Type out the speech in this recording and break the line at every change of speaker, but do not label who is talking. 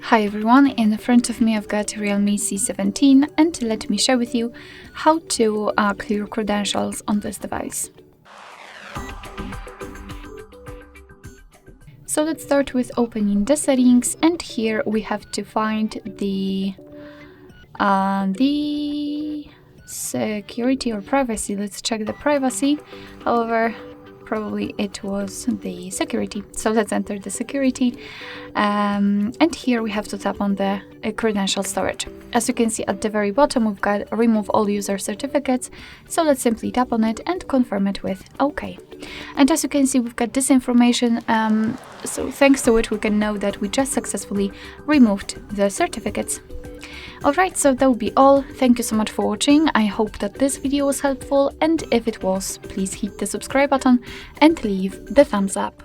Hi everyone, in front of me I've got REALME C17 and let me share with you how to clear credentials on this device. So let's start with opening the settings, and here we have to find the security or privacy. Let's check the privacy. However, probably it was the security. So let's enter the security. And here we have to tap on the credential storage. As you can see at the very bottom, we've got remove all user certificates. So let's simply tap on it and confirm it with OK. And as you can see, we've got this information. So thanks to it, we can know that we just successfully removed the certificates. Alright, so that will be all. Thank you so much for watching. I hope that this video was helpful, and if it was, please hit the subscribe button and leave the thumbs up.